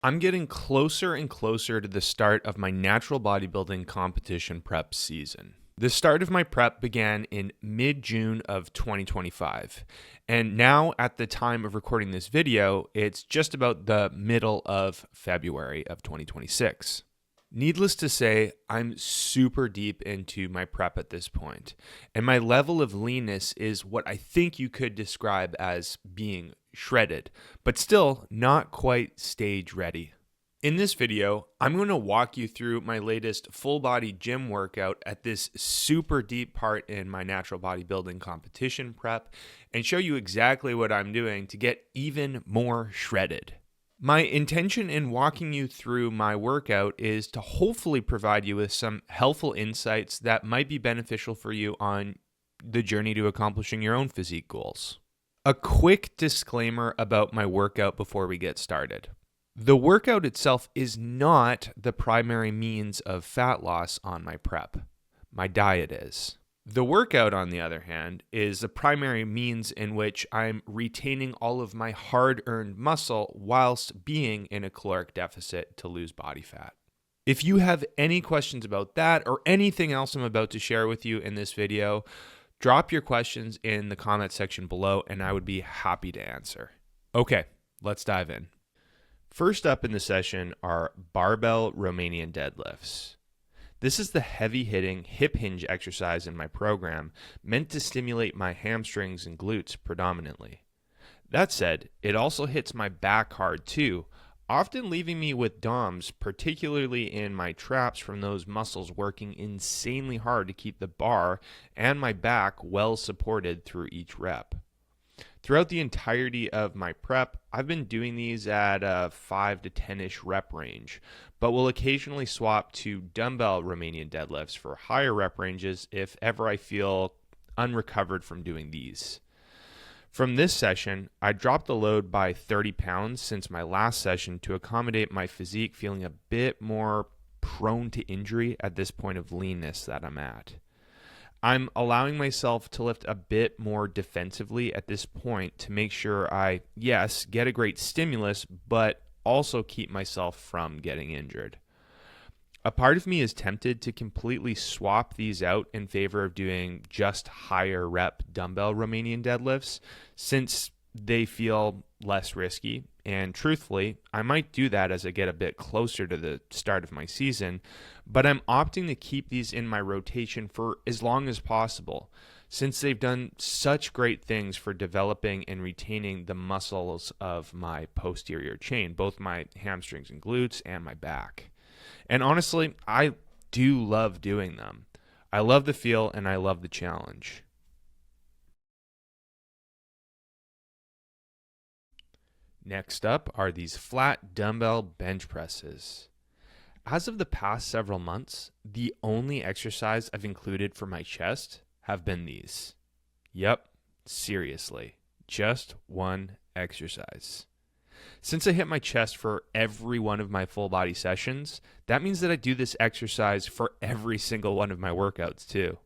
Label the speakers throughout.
Speaker 1: I'm getting closer and closer to the start of my natural bodybuilding competition prep season. The start of my prep began in mid-June of 2025, and now at the time of recording this video, it's just about the middle of February of 2026. Needless to say, I'm super deep into my prep at this point, and my level of leanness is what I think you could describe as being shredded, but still not quite stage ready. In this video, I'm going to walk you through my latest full body gym workout at this super deep part in my natural bodybuilding competition prep and show you exactly what I'm doing to get even more shredded. My intention in walking you through my workout is to hopefully provide you with some helpful insights that might be beneficial for you on the journey to accomplishing your own physique goals. A quick disclaimer about my workout before we get started. The workout itself is not the primary means of fat loss on my prep. My diet is. The workout, on the other hand, is the primary means in which I'm retaining all of my hard-earned muscle whilst being in a caloric deficit to lose body fat. If you have any questions about that or anything else I'm about to share with you in this video, drop your questions in the comment section below and I would be happy to answer. Okay, let's dive in. First up in the session are barbell Romanian deadlifts. This is the heavy-hitting hip hinge exercise in my program meant to stimulate my hamstrings and glutes predominantly. That said, it also hits my back hard too, often leaving me with DOMs, particularly in my traps from those muscles working insanely hard to keep the bar and my back well supported through each rep. Throughout the entirety of my prep, I've been doing these at a 5 to 10-ish rep range, but will occasionally swap to dumbbell Romanian deadlifts for higher rep ranges if ever I feel unrecovered from doing these. From this session, I dropped the load by 30 pounds since my last session to accommodate my physique feeling a bit more prone to injury at this point of leanness that I'm at. I'm allowing myself to lift a bit more defensively at this point to make sure I, yes, get a great stimulus, but also keep myself from getting injured. A part of me is tempted to completely swap these out in favor of doing just higher rep dumbbell Romanian deadlifts since they feel less risky. And truthfully, I might do that as I get a bit closer to the start of my season, but I'm opting to keep these in my rotation for as long as possible, since they've done such great things for developing and retaining the muscles of my posterior chain, both my hamstrings and glutes and my back. And honestly, I do love doing them. I love the feel and I love the challenge. Next up are these flat dumbbell bench presses. As of the past several months, the only exercise I've included for my chest have been these. Yep, seriously, just one exercise. Since I hit my chest for every one of my full body sessions, that means that I do this exercise for every single one of my workouts too.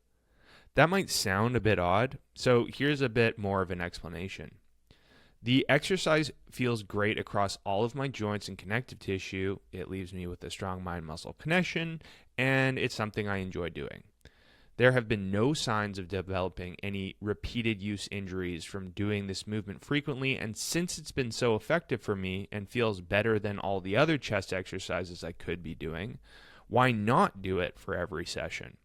Speaker 1: That might sound a bit odd, so here's a bit more of an explanation. The exercise feels great across all of my joints and connective tissue. It leaves me with a strong mind-muscle connection, and it's something I enjoy doing. There have been no signs of developing any repeated use injuries from doing this movement frequently, and since it's been so effective for me and feels better than all the other chest exercises I could be doing, why not do it for every session?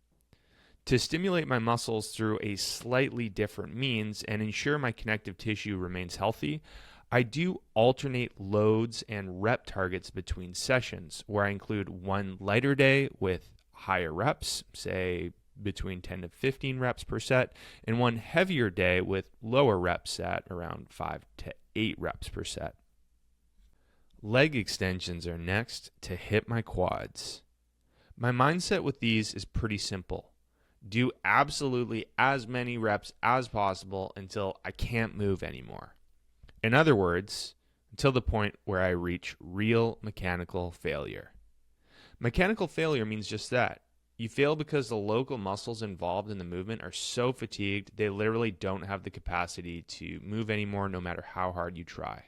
Speaker 1: To stimulate my muscles through a slightly different means and ensure my connective tissue remains healthy, I do alternate loads and rep targets between sessions, where I include one lighter day with higher reps, say between 10 to 15 reps per set, and one heavier day with lower reps at around 5 to 8 reps per set. Leg extensions are next to hit my quads. My mindset with these is pretty simple. Do absolutely as many reps as possible until I can't move anymore. In other words, until the point where I reach real mechanical failure. Mechanical failure means just that. You fail because the local muscles involved in the movement are so fatigued they literally don't have the capacity to move anymore no matter how hard you try.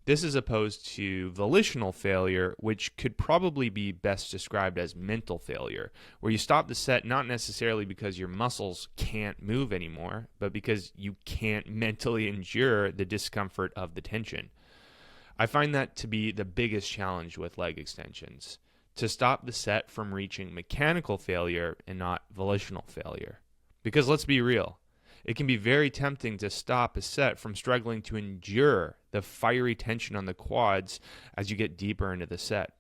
Speaker 1: This is opposed to volitional failure, which could probably be best described as mental failure, where you stop the set not necessarily because your muscles can't move anymore, but because you can't mentally endure the discomfort of the tension. I find that to be the biggest challenge with leg extensions, to stop the set from reaching mechanical failure and not volitional failure. Because let's be real, it can be very tempting to stop a set from struggling to endure the fiery tension on the quads as you get deeper into the set.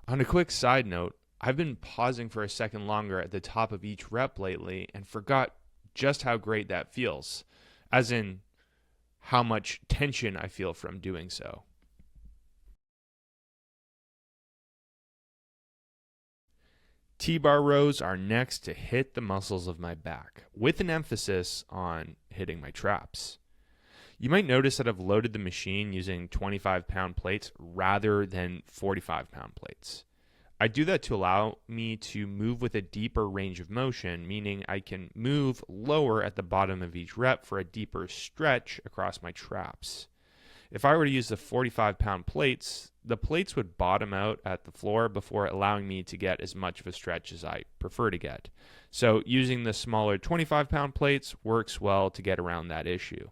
Speaker 1: On a quick side note, I've been pausing for a second longer at the top of each rep lately and forgot just how great that feels, as in how much tension I feel from doing so. T-bar rows are next to hit the muscles of my back, with an emphasis on hitting my traps. You might notice that I've loaded the machine using 25-pound plates rather than 45-pound plates. I do that to allow me to move with a deeper range of motion, meaning I can move lower at the bottom of each rep for a deeper stretch across my traps. If I were to use the 45-pound plates, the plates would bottom out at the floor before allowing me to get as much of a stretch as I prefer to get. So using the smaller 25-pound plates works well to get around that issue.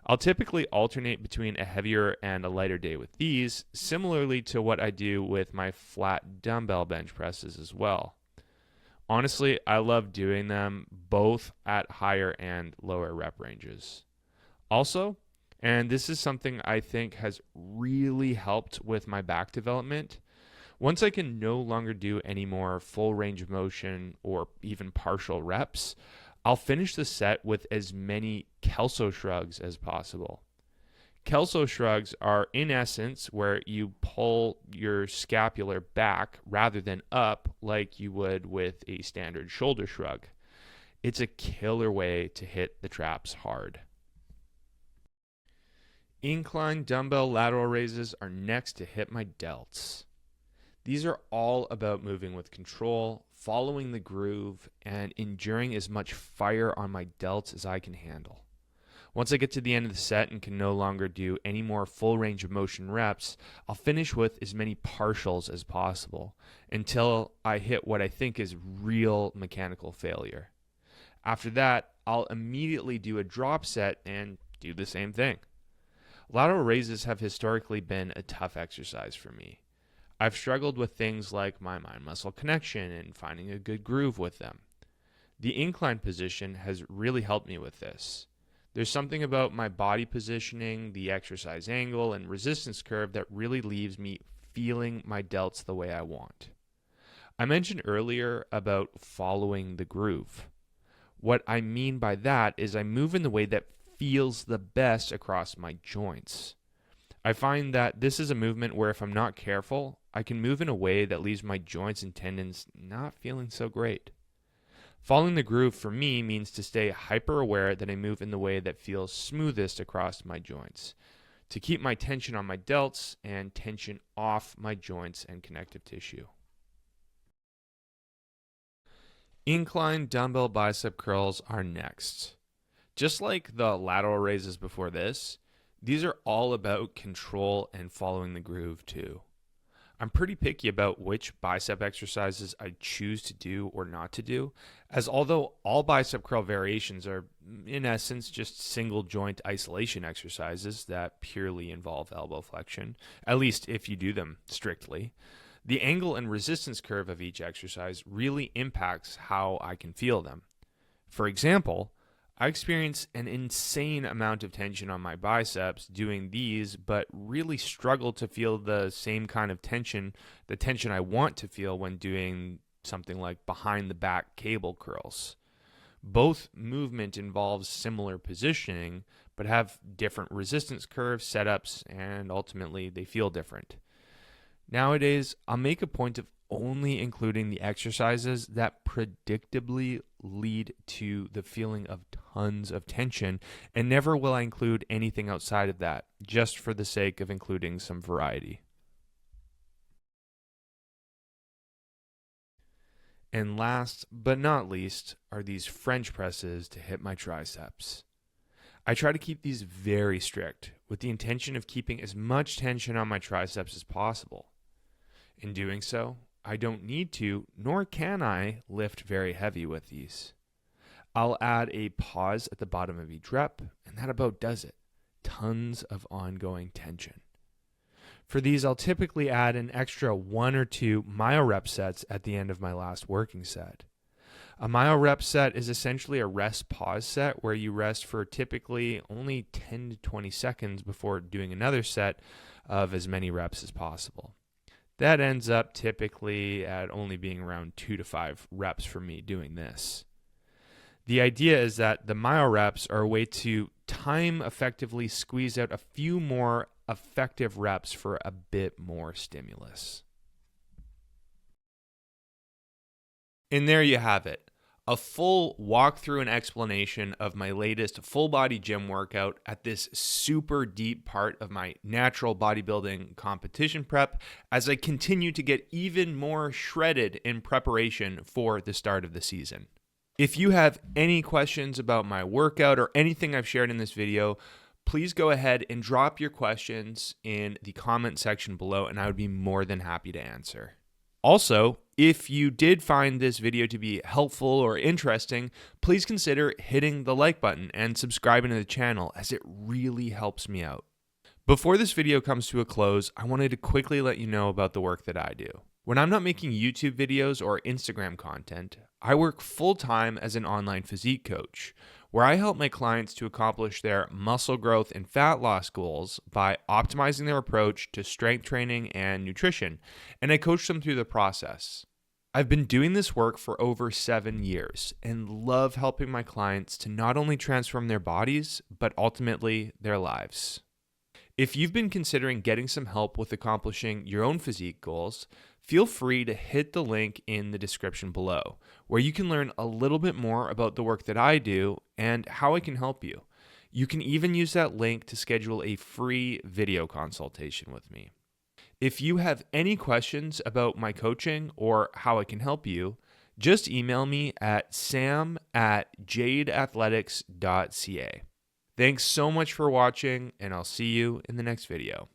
Speaker 1: I'll typically alternate between a heavier and a lighter day with these, similarly to what I do with my flat dumbbell bench presses as well. Honestly, I love doing them both at higher and lower rep ranges. Also, and this is something I think has really helped with my back development, once I can no longer do any more full range of motion or even partial reps, I'll finish the set with as many Kelso shrugs as possible. Kelso shrugs are, in essence, where you pull your scapular back rather than up like you would with a standard shoulder shrug. It's a killer way to hit the traps hard. Incline dumbbell lateral raises are next to hit my delts. These are all about moving with control, following the groove, and enduring as much fire on my delts as I can handle. Once I get to the end of the set and can no longer do any more full range of motion reps, I'll finish with as many partials as possible until I hit what I think is real mechanical failure. After that, I'll immediately do a drop set and do the same thing. Lateral raises have historically been a tough exercise for me. I've struggled with things like my mind-muscle connection and finding a good groove with them. The incline position has really helped me with this. There's something about my body positioning, the exercise angle, and resistance curve that really leaves me feeling my delts the way I want. I mentioned earlier about following the groove. What I mean by that is I move in the way that feels the best across my joints. I find that this is a movement where if I'm not careful, I can move in a way that leaves my joints and tendons not feeling so great. Following the groove for me means to stay hyper aware that I move in the way that feels smoothest across my joints, to keep my tension on my delts and tension off my joints and connective tissue. Incline dumbbell bicep curls are next. Just like the lateral raises before this, these are all about control and following the groove too. I'm pretty picky about which bicep exercises I choose to do or not to do, as although all bicep curl variations are in essence just single joint isolation exercises that purely involve elbow flexion, at least if you do them strictly, the angle and resistance curve of each exercise really impacts how I can feel them. For example, I experience an insane amount of tension on my biceps doing these, but really struggle to feel the same kind of tension, the tension I want to feel when doing something like behind the back cable curls. Both movement involves similar positioning, but have different resistance curves, setups, and ultimately they feel different. Nowadays, I'll make a point of only including the exercises that predictably lead to the feeling of tons of tension, and never will I include anything outside of that, just for the sake of including some variety. And last but not least are these French presses to hit my triceps. I try to keep these very strict, with the intention of keeping as much tension on my triceps as possible. In doing so, I don't need to, nor can I, lift very heavy with these. I'll add a pause at the bottom of each rep, and that about does it. Tons of ongoing tension. For these, I'll typically add an extra 1 or 2 myo rep sets at the end of my last working set. A myo rep set is essentially a rest pause set where you rest for typically only 10 to 20 seconds before doing another set of as many reps as possible. That ends up typically at only being around 2 to 5 reps for me doing this. The idea is that the myo reps are a way to time effectively squeeze out a few more effective reps for a bit more stimulus. And there you have it. A full walkthrough and explanation of my latest full body gym workout at this super deep part of my natural bodybuilding competition prep as I continue to get even more shredded in preparation for the start of the season. If you have any questions about my workout or anything I've shared in this video, please go ahead and drop your questions in the comment section below, and I would be more than happy to answer. Also, if you did find this video to be helpful or interesting, please consider hitting the like button and subscribing to the channel, as it really helps me out. Before this video comes to a close, I wanted to quickly let you know about the work that I do. When I'm not making YouTube videos or Instagram content, I work full-time as an online physique coach, where I help my clients to accomplish their muscle growth and fat loss goals by optimizing their approach to strength training and nutrition, and I coach them through the process. I've been doing this work for over 7 years and love helping my clients to not only transform their bodies, but ultimately their lives. If you've been considering getting some help with accomplishing your own physique goals, feel free to hit the link in the description below, where you can learn a little bit more about the work that I do and how I can help you. You can even use that link to schedule a free video consultation with me. If you have any questions about my coaching or how I can help you, just email me at sam@jadeathletics.ca. Thanks so much for watching, and I'll see you in the next video.